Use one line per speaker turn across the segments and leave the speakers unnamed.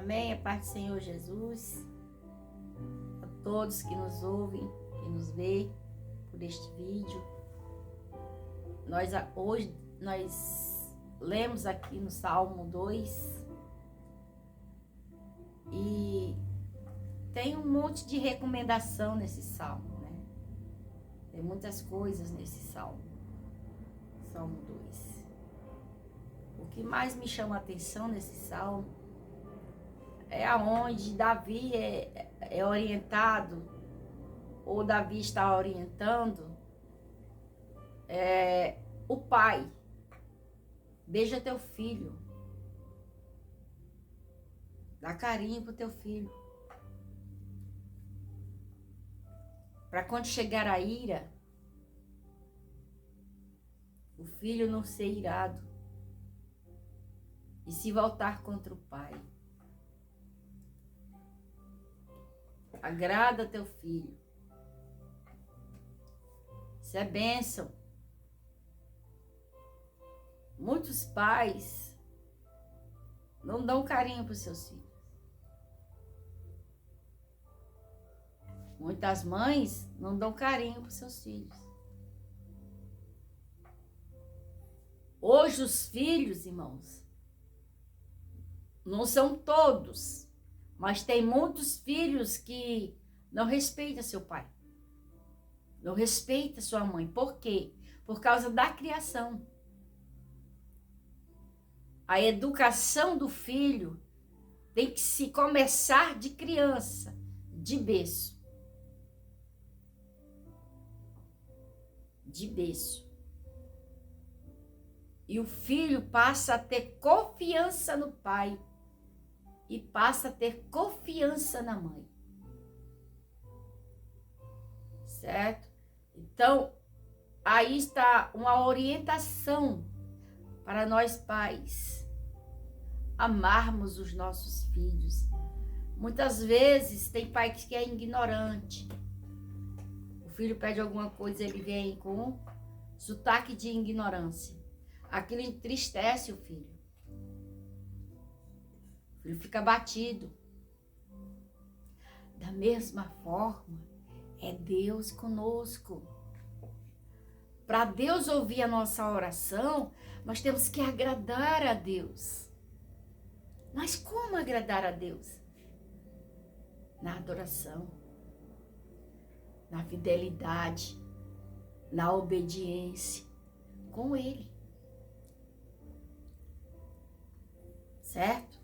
Amém? A paz do Senhor Jesus. A todos que nos ouvem, que nos vê por este vídeo. Hoje nós lemos aqui no Salmo 2 e tem um monte de recomendação nesse salmo, né? Tem muitas coisas nesse salmo. Salmo 2. O que mais me chama a atenção nesse salmo é aonde Davi é orientado, ou Davi está orientando, o pai. Beija teu filho. Dá carinho pro teu filho. Para quando chegar a ira, o filho não ser irado e se voltar contra o pai. Agrada teu filho. Isso é bênção. Muitos pais não dão carinho para os seus filhos. Muitas mães não dão carinho para os seus filhos. Hoje os filhos, irmãos, não são todos, mas tem muitos filhos que não respeitam seu pai. Não respeitam sua mãe. Por quê? Por causa da criação. A educação do filho tem que se começar de criança, de berço. De berço. E o filho passa a ter confiança no pai e passa a ter confiança na mãe. Certo? Então, aí está uma orientação para nós pais amarmos os nossos filhos. Muitas vezes tem pai que é ignorante. O filho pede alguma coisa, ele vem com sotaque de ignorância. Aquilo entristece o filho. O filho fica abatido. Da mesma forma, é Deus conosco. Para Deus ouvir a nossa oração, nós temos que agradar a Deus. Mas como agradar a Deus? Na adoração, na fidelidade, na obediência com Ele. Certo?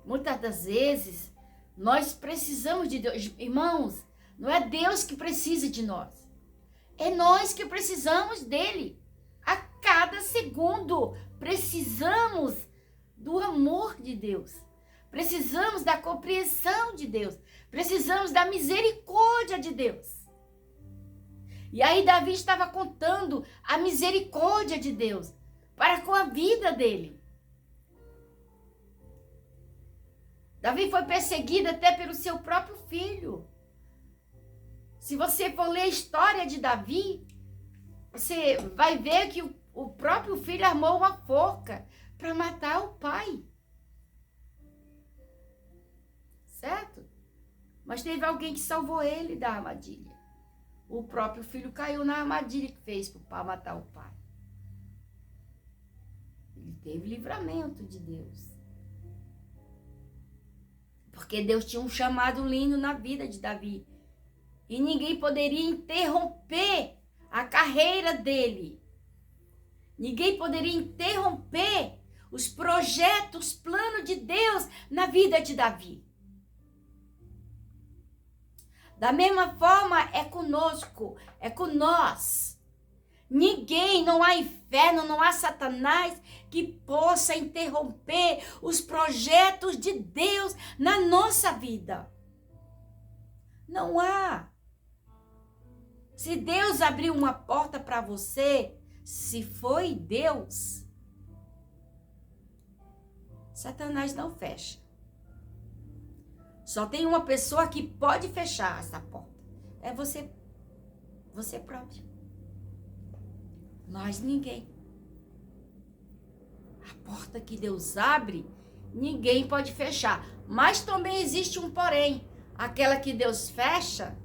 Muitas das vezes, nós precisamos de Deus. Irmãos, não é Deus que precisa de nós. É nós que precisamos dele. A cada segundo, precisamos do amor de Deus. Precisamos da compreensão de Deus. Precisamos da misericórdia de Deus. E aí Davi estava contando a misericórdia de Deus para com a vida dele. Davi foi perseguido até pelo seu próprio filho. Se você for ler a história de Davi, você vai ver que o próprio filho armou uma forca para matar o pai. Certo? Mas teve alguém que salvou ele da armadilha. O próprio filho caiu na armadilha que fez para matar o pai. Ele teve livramento de Deus. Porque Deus tinha um chamado lindo na vida de Davi. E ninguém poderia interromper a carreira dele. Ninguém poderia interromper os projetos, os planos de Deus na vida de Davi. Da mesma forma é conosco, é com nós. Ninguém, não há inferno, não há Satanás que possa interromper os projetos de Deus na nossa vida. Não há. Se Deus abriu uma porta para você, se foi Deus, Satanás não fecha. Só tem uma pessoa que pode fechar essa porta. É você próprio. Mais ninguém. A porta que Deus abre, ninguém pode fechar. Mas também existe um porém. Aquela que Deus fecha,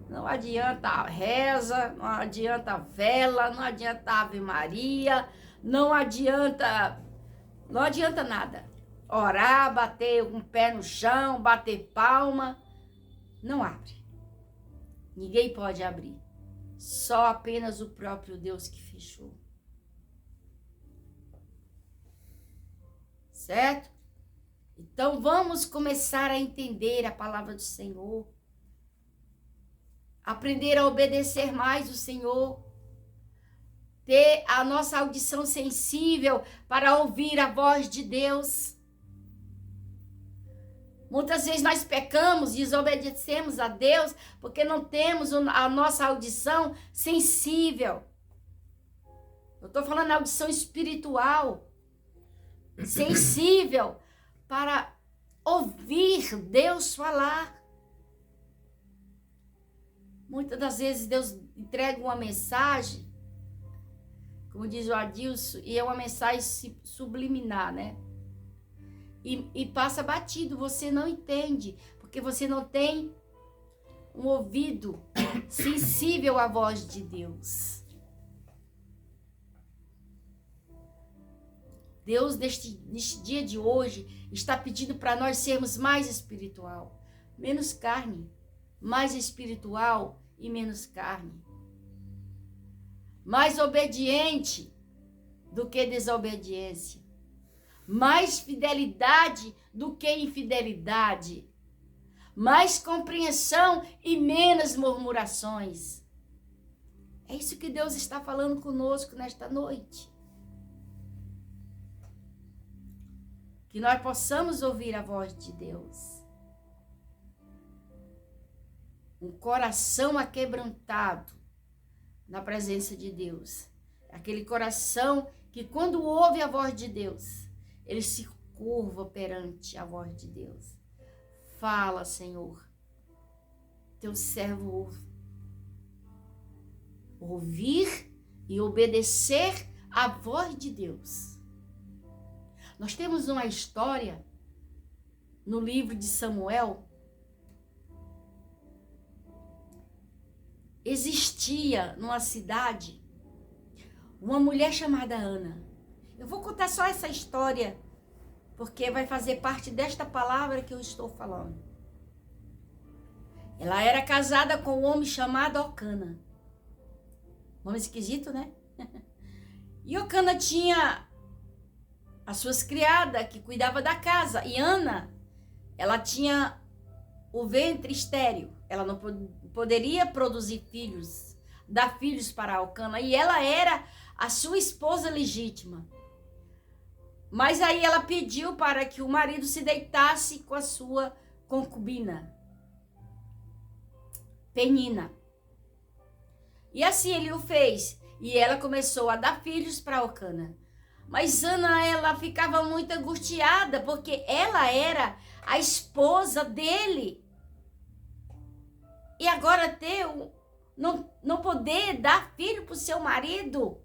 não adianta a reza, não adianta a vela, não adianta a Ave Maria, não adianta nada. Orar, bater um pé no chão, bater palma, não abre. Ninguém pode abrir. Só apenas o próprio Deus que fechou. Certo? Então vamos começar a entender a palavra do Senhor. Aprender a obedecer mais o Senhor. Ter a nossa audição sensível para ouvir a voz de Deus. Muitas vezes nós pecamos, desobedecemos a Deus, porque não temos a nossa audição sensível. Eu estou falando da audição espiritual, sensível, para ouvir Deus falar. Muitas das vezes Deus entrega uma mensagem, como diz o Adilson, e é uma mensagem subliminar, né? E passa batido, você não entende, porque você não tem um ouvido sensível à voz de Deus. Deus, neste dia de hoje, está pedindo para nós sermos mais espiritual, menos carne, mais espiritual e menos carne. Mais obediente do que desobediência. Mais fidelidade do que infidelidade. Mais compreensão e menos murmurações. É isso que Deus está falando conosco nesta noite. Que nós possamos ouvir a voz de Deus. Um coração aquebrantado na presença de Deus. Aquele coração que quando ouve a voz de Deus, ele se curva perante a voz de Deus. Fala, Senhor. Teu servo ouve. Ouvir e obedecer a voz de Deus. Nós temos uma história no livro de Samuel. Existia numa cidade uma mulher chamada Ana. Eu vou contar só essa história, porque vai fazer parte desta palavra que eu estou falando. Ela era casada com um homem chamado Elcana. Nome esquisito, né? E Elcana tinha as suas criadas que cuidavam da casa. E Ana, ela tinha o ventre estéril. Ela não poderia produzir filhos, dar filhos para Elcana. E ela era a sua esposa legítima. Mas aí ela pediu para que o marido se deitasse com a sua concubina, Penina. E assim ele o fez. E ela começou a dar filhos para Elcana. Mas Ana, ela ficava muito angustiada, porque ela era a esposa dele. E agora não poder dar filho para o seu marido.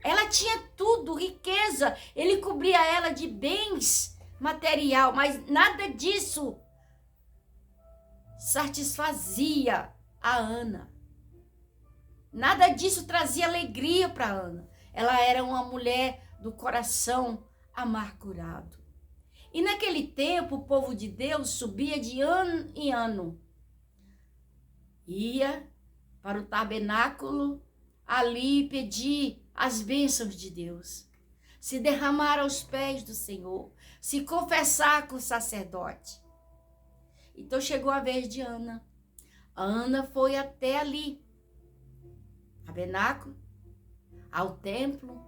Ela tinha tudo, riqueza. Ele cobria ela de bens material, mas nada disso satisfazia a Ana. Nada disso trazia alegria para Ana. Ela era uma mulher do coração amargurado. E naquele tempo, o povo de Deus subia de ano em ano. Ia para o tabernáculo, ali pedir as bênçãos de Deus. Se derramar aos pés do Senhor. Se confessar com o sacerdote. Então chegou a vez de Ana. A Ana foi até ali. Tabernáculo, ao templo.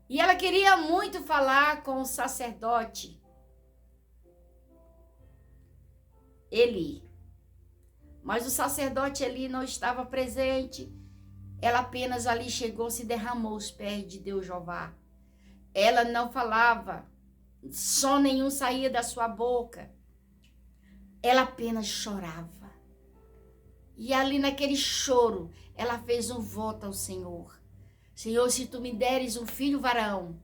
E ela queria muito falar com o sacerdote Eli. Mas o sacerdote Eli não estava presente. Ela apenas ali chegou, se derramou aos pés de Deus Jeová. Ela não falava, som nenhum saía da sua boca. Ela apenas chorava. E ali naquele choro, ela fez um voto ao Senhor. Senhor, se tu me deres um filho varão,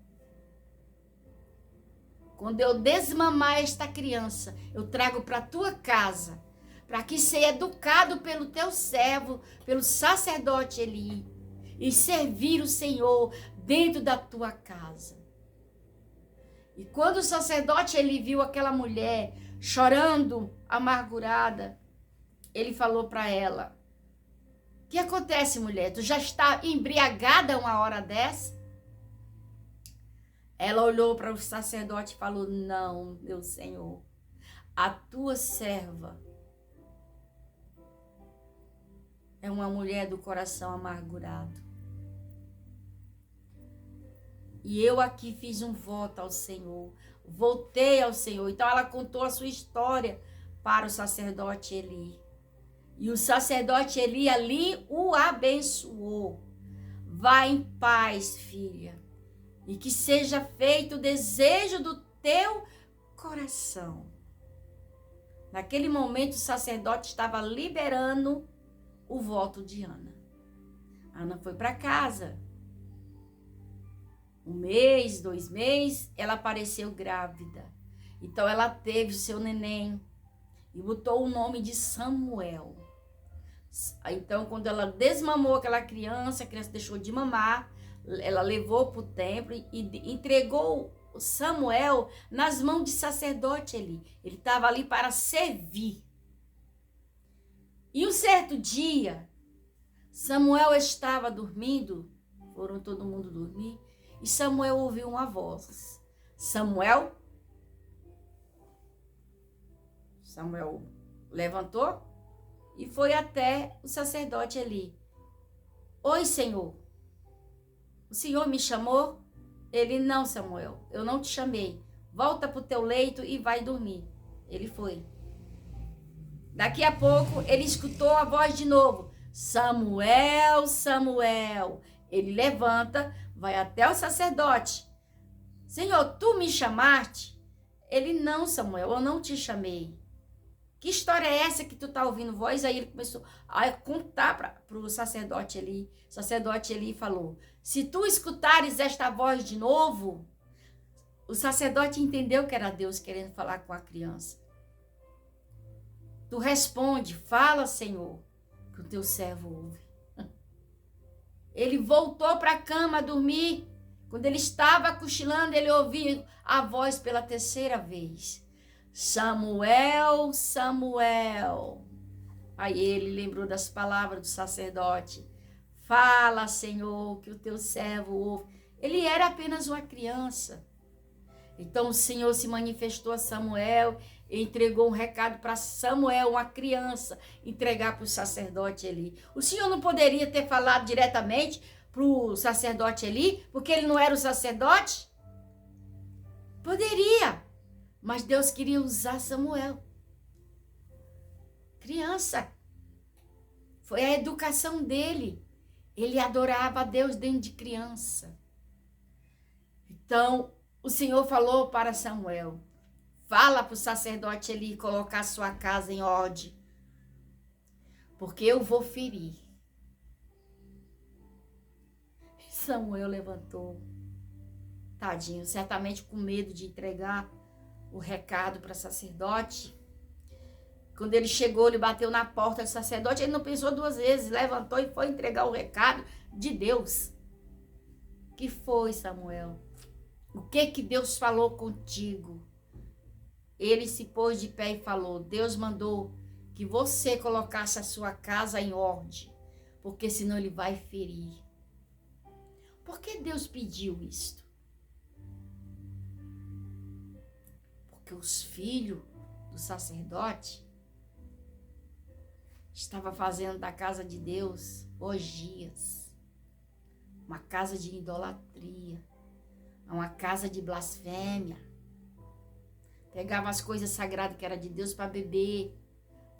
quando eu desmamar esta criança, eu trago para a tua casa, para que seja educado pelo teu servo, pelo sacerdote Eli, e servir o Senhor dentro da tua casa. E quando o sacerdote Eli viu aquela mulher chorando, amargurada, ele falou para ela: o que acontece, mulher? Tu já está embriagada uma hora dessa? Ela olhou para o sacerdote e falou: não, meu senhor, a tua serva é uma mulher do coração amargurado. E eu aqui fiz um voto ao Senhor, voltei ao Senhor. Então ela contou a sua história para o sacerdote Eli. E o sacerdote Eli ali o abençoou. Vá em paz, filha, e que seja feito o desejo do teu coração. Naquele momento o sacerdote estava liberando o voto de Ana. Ana foi para casa. 1 mês, 2 meses, ela apareceu grávida. Então ela teve o seu neném e botou o nome de Samuel. Então quando ela desmamou aquela criança, a criança deixou de mamar, ela levou para o templo e entregou Samuel nas mãos de sacerdote Eli. Ele estava ali para servir. E um certo dia, Samuel estava dormindo, foram todo mundo dormir, e Samuel ouviu uma voz. Samuel levantou e foi até o sacerdote Eli. Oi, Senhor. O Senhor me chamou? Ele: não, Samuel, eu não te chamei. Volta para o teu leito e vai dormir. Ele foi. Daqui a pouco, ele escutou a voz de novo. Samuel, Samuel. Ele levanta, vai até o sacerdote. Senhor, tu me chamaste? Ele: não, Samuel, eu não te chamei. Que história é essa que tu tá ouvindo voz? Aí ele começou a contar para o sacerdote Eli. O sacerdote Eli falou: se tu escutares esta voz de novo, o sacerdote entendeu que era Deus querendo falar com a criança. Tu responde: fala, Senhor, que o teu servo ouve. Ele voltou para a cama a dormir. Quando ele estava cochilando, ele ouviu a voz pela terceira vez. Samuel, Samuel. Aí ele lembrou das palavras do sacerdote. Fala, Senhor, que o teu servo ouve. Ele era apenas uma criança. Então o Senhor se manifestou a Samuel e entregou um recado para Samuel, uma criança, entregar para o sacerdote Eli. O Senhor não poderia ter falado diretamente para o sacerdote Eli, porque ele não era o sacerdote? Poderia, mas Deus queria usar Samuel. Criança. Foi a educação dele. Ele adorava a Deus dentro de criança. Então, o Senhor falou para Samuel: fala para o sacerdote Eli colocar sua casa em ordem, porque eu vou ferir. Samuel levantou, tadinho, certamente com medo de entregar o recado para o sacerdote. Quando ele chegou, ele bateu na porta do sacerdote, ele não pensou 2 vezes, levantou e foi entregar o recado de Deus. Que foi, Samuel? O que Deus falou contigo? Ele se pôs de pé e falou: Deus mandou que você colocasse a sua casa em ordem, porque senão ele vai ferir. Por que Deus pediu isto? Porque os filhos do sacerdote estavam fazendo da casa de Deus orgias, uma casa de idolatria, uma casa de blasfêmia. Pegava as coisas sagradas que era de Deus para beber,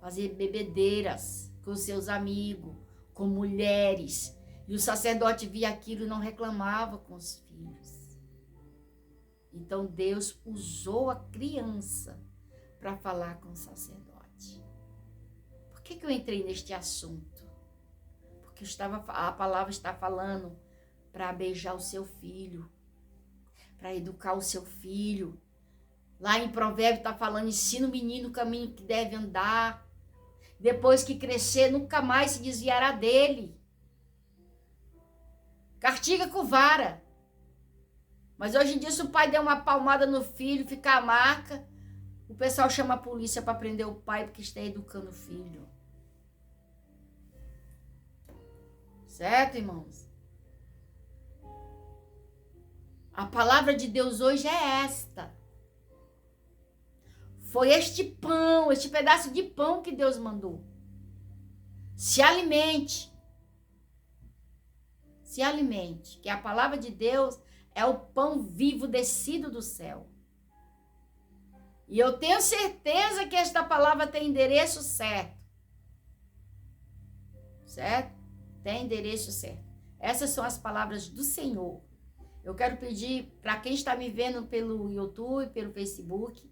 fazer bebedeiras com seus amigos, com mulheres. E o sacerdote via aquilo e não reclamava com os filhos. Então Deus usou a criança para falar com o sacerdote. Por que eu entrei neste assunto? Porque a palavra está falando para beijar o seu filho, para educar o seu filho, Lá em Provérbio está falando, ensina o menino o caminho que deve andar. Depois que crescer, nunca mais se desviará dele. Castiga com vara. Mas hoje em dia, se o pai der uma palmada no filho, ficar a marca, o pessoal chama a polícia para prender o pai porque está educando o filho. Certo, irmãos? A palavra de Deus hoje é esta. Foi este pão, este pedaço de pão que Deus mandou. Se alimente. Se alimente. Que a palavra de Deus é o pão vivo descido do céu. E eu tenho certeza que esta palavra tem endereço certo. Certo? Tem endereço certo. Essas são as palavras do Senhor. Eu quero pedir para quem está me vendo pelo YouTube, pelo Facebook,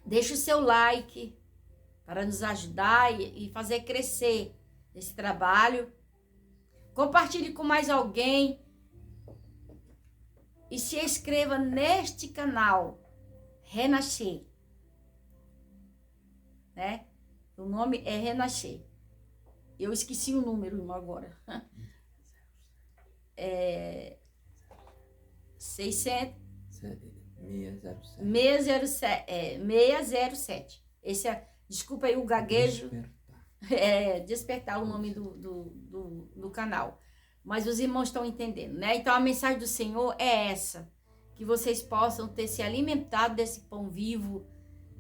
deixe o seu like para nos ajudar e fazer crescer esse trabalho. Compartilhe com mais alguém e se inscreva neste canal, Renascer. Né? O nome é Renascer. Eu esqueci o número, irmão, agora. 607. 607. Esse é, desculpa aí o gaguejo. Despertar o nome do canal. Mas os irmãos estão entendendo, né? Então a mensagem do Senhor é essa. Que vocês possam ter se alimentado desse pão vivo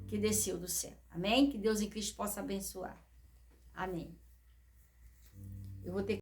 que desceu do céu. Amém? Que Deus em Cristo possa abençoar. Amém. Eu vou ter